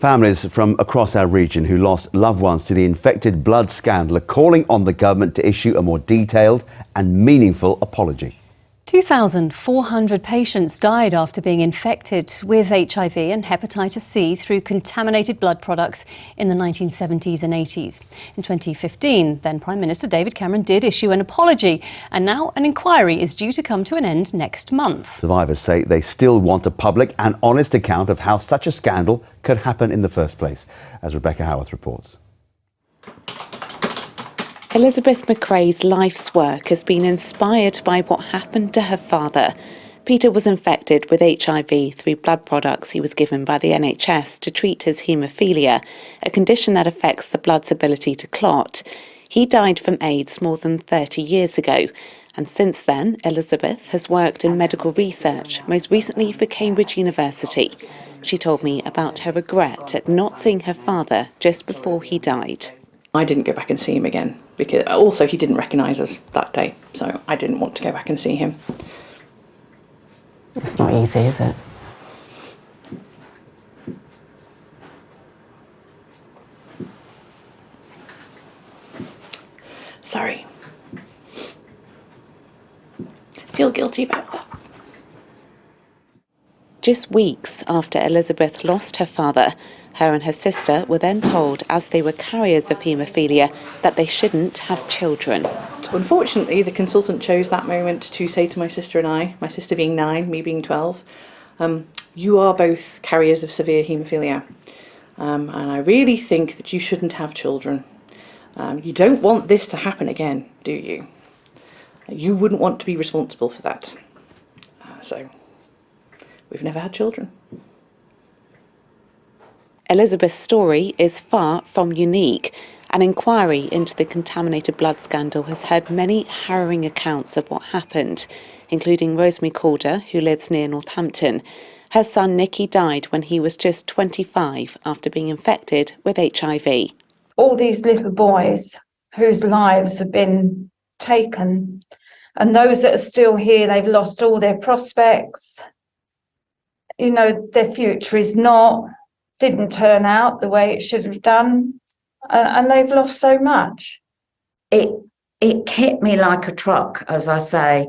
Families from across our region who lost loved ones to the infected blood scandal are calling on the government to issue a more detailed and meaningful apology. 2,400 patients died after being infected with HIV and hepatitis C through contaminated blood products in the 1970s and 80s. In 2015, then Prime Minister David Cameron did issue an apology, and now an inquiry is due to come to an end next month. Survivors say they still want a public and honest account of how such a scandal could happen in the first place, as Rebecca Howarth reports. Elizabeth MacRae's life's work has been inspired by what happened to her father. Peter was infected with HIV through blood products he was given by the NHS to treat his haemophilia, a condition that affects the blood's ability to clot. He died from AIDS more than 30 years ago, and since then Elizabeth has worked in medical research, most recently for Cambridge University. She told me about her regret at not seeing her father just before he died. I didn't go back and see him again, because also he didn't recognise us that day, so I didn't want to go back and see him. It's not easy, is it? Sorry. Feel guilty about that. Just weeks after Elizabeth lost her father, her and her sister were then told, as they were carriers of haemophilia, that they shouldn't have children. Unfortunately, the consultant chose that moment to say to my sister and I, my sister being 9, me being 12, you are both carriers of severe haemophilia, and I really think that you shouldn't have children. You don't want this to happen again, do you? You wouldn't want to be responsible for that. So we've never had children. Elizabeth's story is far from unique. An inquiry into the contaminated blood scandal has heard many harrowing accounts of what happened, including Rosemary Calder, who lives near Northampton. Her son Nicky died when he was just 25 after being infected with HIV. All these little boys whose lives have been taken, and those that are still here, they've lost all their prospects. You know, their future didn't turn out the way it should have done, and they've lost so much. It hit me like a truck, as I say.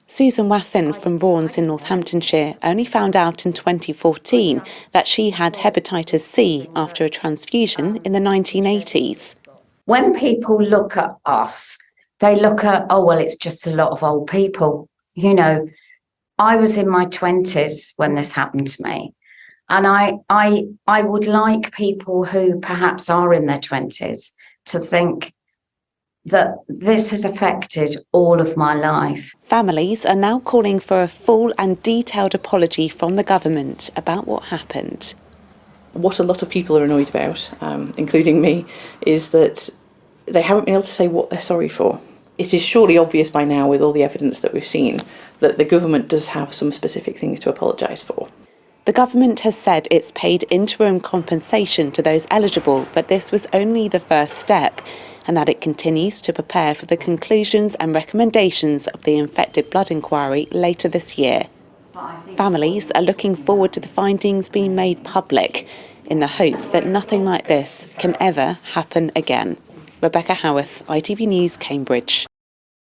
Susan Wathen from Raunds in Northamptonshire only found out in 2014 that she had hepatitis C after a transfusion in the 1980s. When people look at us, they look at, oh, well, it's just a lot of old people. You know, I was in my 20s when this happened to me. And I would like people who perhaps are in their 20s to think that this has affected all of my life. Families are now calling for a full and detailed apology from the government about what happened. What a lot of people are annoyed about, including me, is that they haven't been able to say what they're sorry for. It is surely obvious by now, with all the evidence that we've seen, that the government does have some specific things to apologise for. The government has said it's paid interim compensation to those eligible, but this was only the first step, and that it continues to prepare for the conclusions and recommendations of the infected blood inquiry later this year. Families are looking forward to the findings being made public, in the hope that nothing like this can ever happen again. Rebecca Howarth, ITV News, Cambridge.